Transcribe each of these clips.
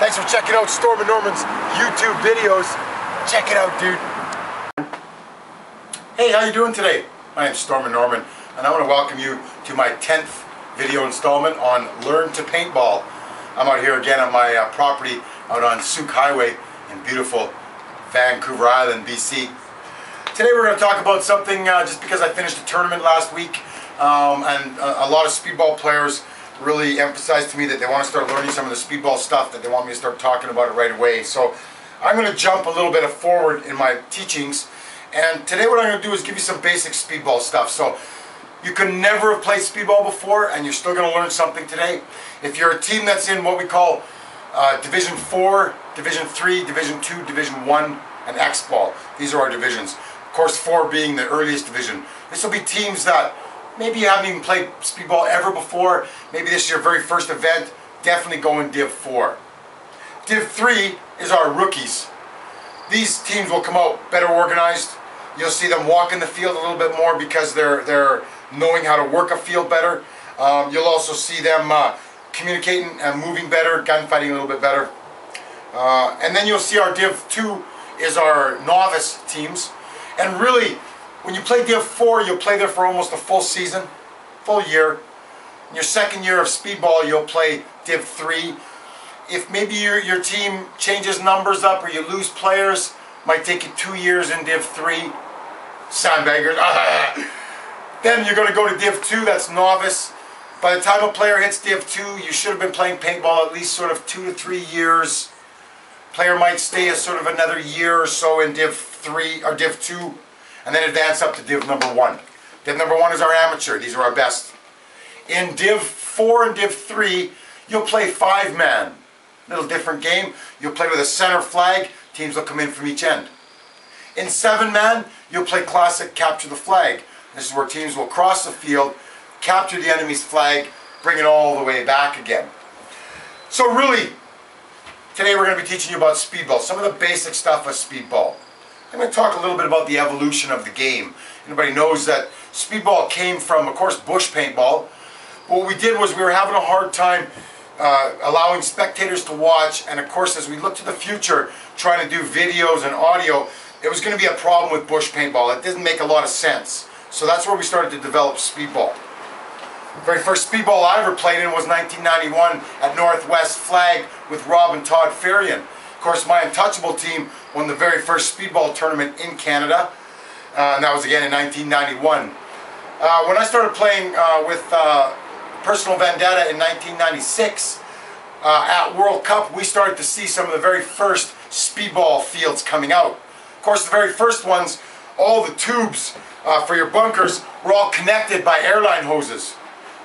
Thanks for checking out Stormin Norman's YouTube videos. Check it out, dude. Hey, how you doing today? My name's Stormin Norman, and I want to welcome you to my 10th video installment on Learn to Paintball. I'm out here again on my property out on Souk Highway in beautiful Vancouver Island, BC. Today we're going to talk about something just because I finished a tournament last week, and a lot of Speedball players really emphasized to me that they want to start learning some of the Speedball stuff, that they want me to start talking about it right away. So I'm going to jump a little bit forward in my teachings, and today what I'm going to do is give you some basic Speedball stuff. So you can never have played Speedball before, and you're still going to learn something today. If you're a team that's in what we call Division 4, Division 3, Division 2, Division 1, and X-Ball. These are our divisions. Of course, 4 being the earliest division. This will be teams that maybe you haven't even played Speedball ever before. Maybe this is your very first event. Definitely go in Div 4. Div 3 is our rookies. These teams will come out better organized. You'll see them walk in the field a little bit more because they're knowing how to work a field better. You'll also see them communicating and moving better, gunfighting a little bit better. And then you'll see our Div 2 is our novice teams. And really, when you play Div 4, you'll play there for almost a full season, full year. In your second year of Speedball, you'll play Div 3. If maybe your team changes numbers up or you lose players, might take you 2 years in Div 3. Sandbaggers. Then you're going to go to Div 2, that's novice. By the time a player hits Div 2, you should have been playing paintball at least sort of 2 to 3 years. Player might stay a sort of another year or so in Div 3 or Div 2, and then advance up to Div number 1. Div number 1 is our amateur. These are our best. In Div 4 and Div 3, you'll play 5-man. Little different game. You'll play with a center flag. Teams will come in from each end. In 7-man, you'll play classic capture the flag. This is where teams will cross the field, capture the enemy's flag, bring it all the way back again. So really, today we're going to be teaching you about Speedball, some of the basic stuff of Speedball. I'm going to talk a little bit about the evolution of the game. Everybody knows that Speedball came from, of course, bush paintball. What we did was we were having a hard time allowing spectators to watch, and of course as we look to the future trying to do videos and audio, it was going to be a problem with bush paintball. It didn't make a lot of sense. So that's where we started to develop Speedball. The very first Speedball I ever played in was 1991 at Northwest Flag with Rob and Todd Farian. Of course, my Untouchable team won the very first Speedball tournament in Canada, and that was again in 1991. When I started playing with Personal Vendetta in 1996, at World Cup, we started to see some of the very first Speedball fields coming out. Of course, the very first ones, all the tubes for your bunkers were all connected by airline hoses.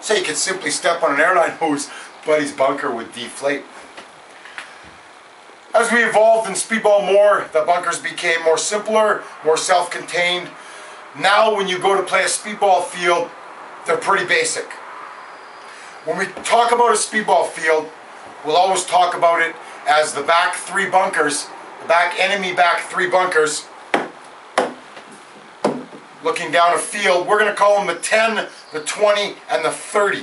So you could simply step on an airline hose, buddy's bunker would deflate. As we evolved in Speedball more, the bunkers became more simpler, more self-contained. Now when you go to play a Speedball field, they're pretty basic. When we talk about a Speedball field, we'll always talk about it as the back 3 bunkers, the enemy back 3 bunkers, looking down a field. We're going to call them the 10, the 20, and the 30.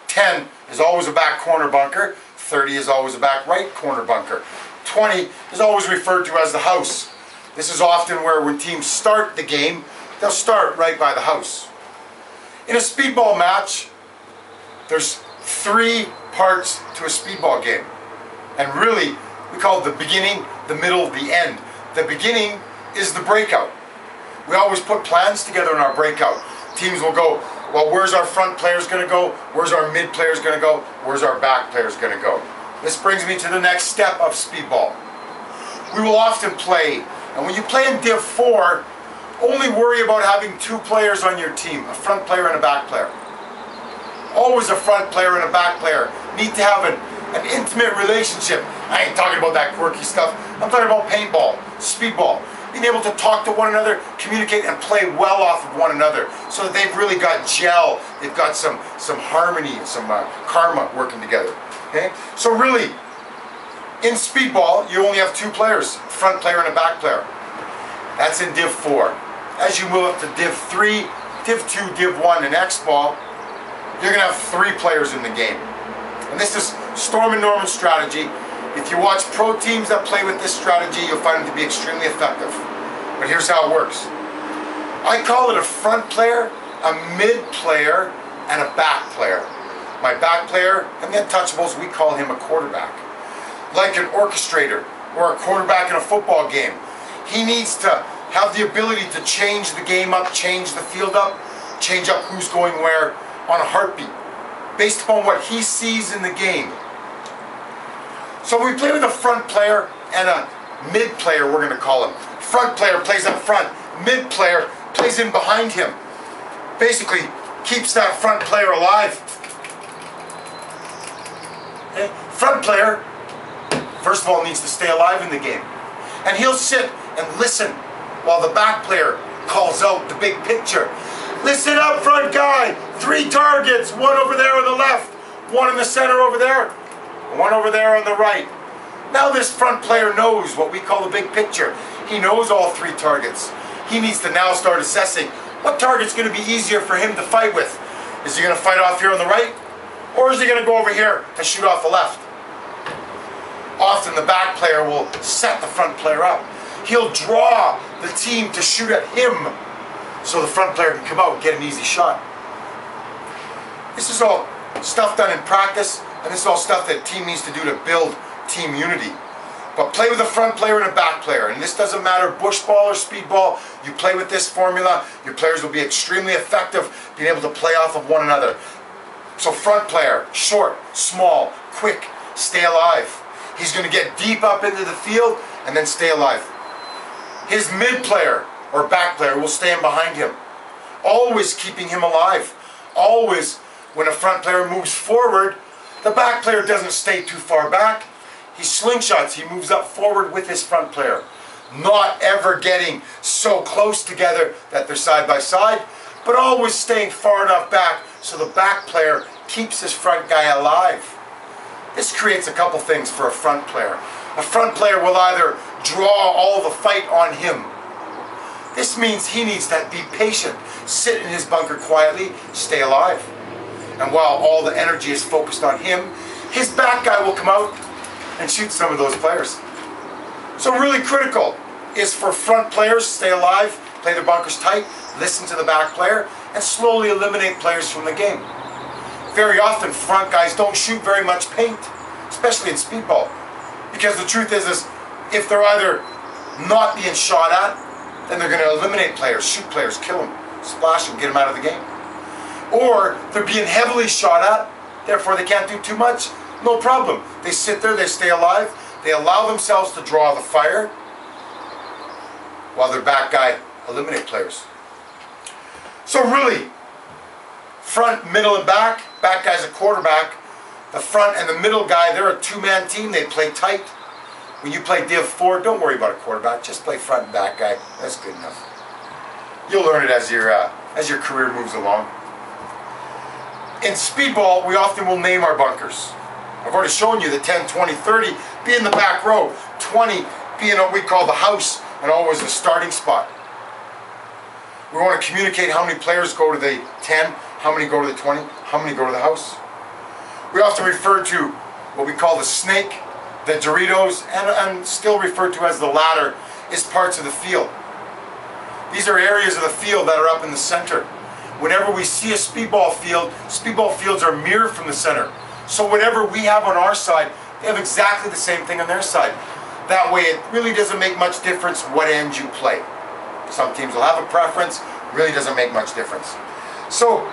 10 is always a back corner bunker. 30 is always a back right corner bunker. 20 is always referred to as the house. This is often where when teams start the game, they'll start right by the house. In a Speedball match, there's 3 parts to a Speedball game. And really, we call it the beginning, the middle, the end. The beginning is the breakout. We always put plans together in our breakout. Teams will go, well, where's our front players going to go? Where's our mid players going to go? Where's our back players going to go? This brings me to the next step of Speedball. We will often play, and when you play in Div 4, only worry about having 2 players on your team, a front player and a back player. Always a front player and a back player. Need to have an intimate relationship. I ain't talking about that quirky stuff. I'm talking about paintball, Speedball. Being able to talk to one another, communicate, and play well off of one another, so that they've really got gel. They've got some harmony, some karma working together. Okay, so really, in Speedball, you only have 2 players, a front player and a back player. That's in Div 4. As you move up to Div 3, Div 2, Div 1, and X-Ball, you're going to have 3 players in the game. And this is Stormin Norman's strategy. If you watch pro teams that play with this strategy, you'll find it to be extremely effective. But here's how it works. I call it a front player, a mid player, and a back player. My back player and the untouchables, we call him a quarterback. Like an orchestrator or a quarterback in a football game. He needs to have the ability to change the game up, change the field up, change up who's going where on a heartbeat, based upon what he sees in the game. So we play with a front player and a mid player, we're going to call him. Front player plays up front, mid player plays in behind him. Basically keeps that front player alive. Okay? Front player, first of all, needs to stay alive in the game. And he'll sit and listen while the back player calls out the big picture. Listen up, front guy. 3 targets, 1 over there on the left, 1 in the center over there, 1 over there on the right. Now this front player knows what we call the big picture. He knows all 3 targets. He needs to now start assessing what target's going to be easier for him to fight with. Is he going to fight off here on the right? Or is he going to go over here and shoot off the left? Often the back player will set the front player up. He'll draw the team to shoot at him so the front player can come out and get an easy shot. This is all stuff done in practice, and this is all stuff that a team needs to do to build team unity. But play with a front player and a back player, and this doesn't matter, bush ball or speedball, you play with this formula, your players will be extremely effective being able to play off of one another. So front player, short, small, quick, stay alive. He's going to get deep up into the field and then stay alive. His mid player or back player will stand behind him, always keeping him alive. Always, when a front player moves forward, the back player doesn't stay too far back. He slingshots, he moves up forward with his front player. Not ever getting so close together that they're side by side, but always staying far enough back so the back player keeps his front guy alive. This creates a couple things for a front player. A front player will either draw all the fight on him. This means he needs to be patient, sit in his bunker quietly, stay alive. And while all the energy is focused on him, his back guy will come out and shoot some of those players. So really critical is for front players, stay alive, play their bunkers tight, listen to the back player, and slowly eliminate players from the game. Very often front guys don't shoot very much paint, especially in speedball. Because the truth is if they're either not being shot at, then they're going to eliminate players, shoot players, kill them, splash them, get them out of the game. Or they're being heavily shot at, therefore they can't do too much. No problem. They sit there, they stay alive, they allow themselves to draw the fire while their back guy eliminate players. So really, front, middle, and back. Back guy's a quarterback. The front and the middle guy, they're a 2-man team. They play tight. When you play Div 4, don't worry about a quarterback. Just play front and back guy. That's good enough. You'll learn it as your career moves along. In speedball, we often will name our bunkers. I've already shown you the 10, 20, 30 be in the back row. 20 being what we call the house and always the starting spot. We want to communicate how many players go to the 10, how many go to the 20, how many go to the house. We often refer to what we call the snake, the Doritos, and still referred to as the ladder, is parts of the field. These are areas of the field that are up in the center. Whenever we see a speedball fields are mirrored from the center. So whatever we have on our side, they have exactly the same thing on their side. That way it really doesn't make much difference what end you play. Some teams will have a preference, really doesn't make much difference. So,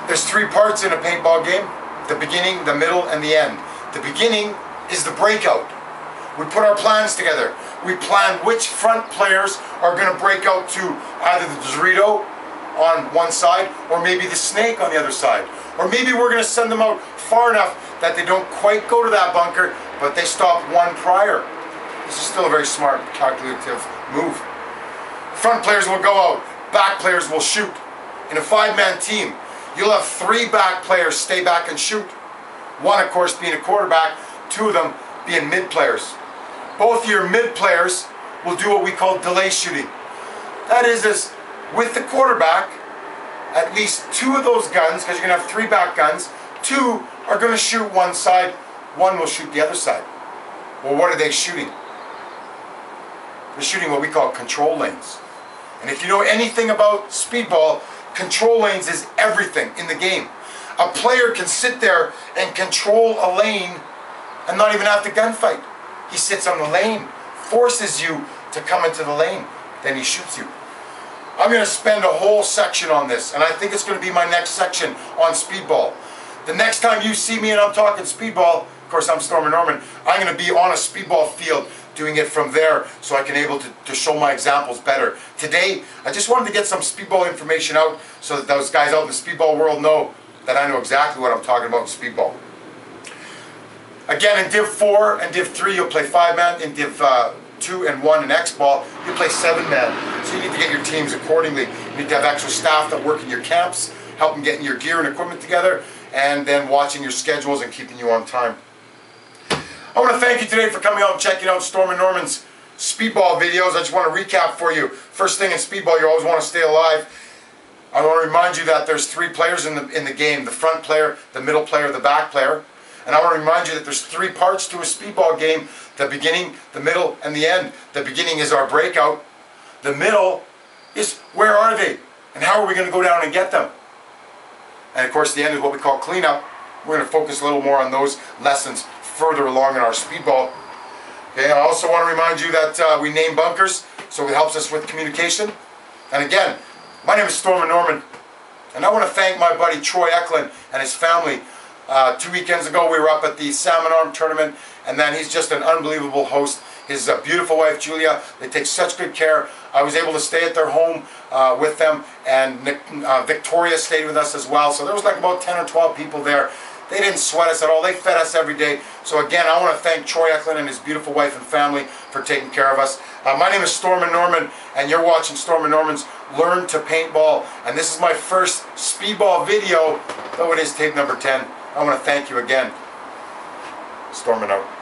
there's 3 parts in a paintball game: the beginning, the middle, and the end. The beginning is the breakout. We put our plans together. We plan which front players are going to break out to either the Dorito on one side, or maybe the snake on the other side. Or maybe we're going to send them out far enough that they don't quite go to that bunker, but they stop one prior. This is still a very smart, calculative move. Front players will go out, back players will shoot. In a 5-man team, you'll have 3 back players stay back and shoot. 1, of course, being a quarterback, 2 of them being mid players. Both your mid players will do what we call delay shooting. That is with the quarterback, at least 2 of those guns, because you're going to have 3 back guns, 2 are going to shoot one side, one will shoot the other side. Well, what are they shooting? They're shooting what we call control lanes. And if you know anything about Speedball, control lanes is everything in the game. A player can sit there and control a lane and not even have to gunfight. He sits on the lane, forces you to come into the lane, then he shoots you. I'm going to spend a whole section on this, and I think it's going to be my next section on Speedball. The next time you see me and I'm talking Speedball, of course I'm Stormin Norman, I'm going to be on a Speedball field doing it from there so I can able to show my examples better. Today, I just wanted to get some Speedball information out so that those guys out in the Speedball world know that I know exactly what I'm talking about in Speedball. Again, in Div 4 and Div 3, you'll play 5-man. In Div 2 and 1 in X-Ball, you play 7-man. So you need to get your teams accordingly. You need to have extra staff that work in your camps, helping getting your gear and equipment together, and then watching your schedules and keeping you on time. I want to thank you today for coming out and checking out Stormin Norman's Speedball videos. I just want to recap for you. First thing in Speedball, you always want to stay alive. I want to remind you that there's 3 players in the game: the front player, the middle player, the back player. And I want to remind you that there's 3 parts to a Speedball game: the beginning, the middle, and the end. The beginning is our breakout. The middle is where are they? And how are we going to go down and get them? And of course the end is what we call cleanup. We're going to focus a little more on those lessons further along in our Speedball. Okay, I also want to remind you that we name bunkers, so it helps us with communication. And again, my name is Stormin Norman, and I want to thank my buddy Troy Eklund and his family. 2 weekends ago we were up at the Salmon Arm tournament, and then he's just an unbelievable host. His beautiful wife Julia, they take such good care. I was able to stay at their home with them, and Victoria stayed with us as well. So there was like about 10 or 12 people there. They didn't sweat us at all. They fed us every day. So again, I want to thank Troy Eklund and his beautiful wife and family for taking care of us. My name is Stormin Norman, and you're watching Stormin Norman's Learn to Paintball. And this is my first Speedball video, though it is tape number 10. I want to thank you again. Stormin out.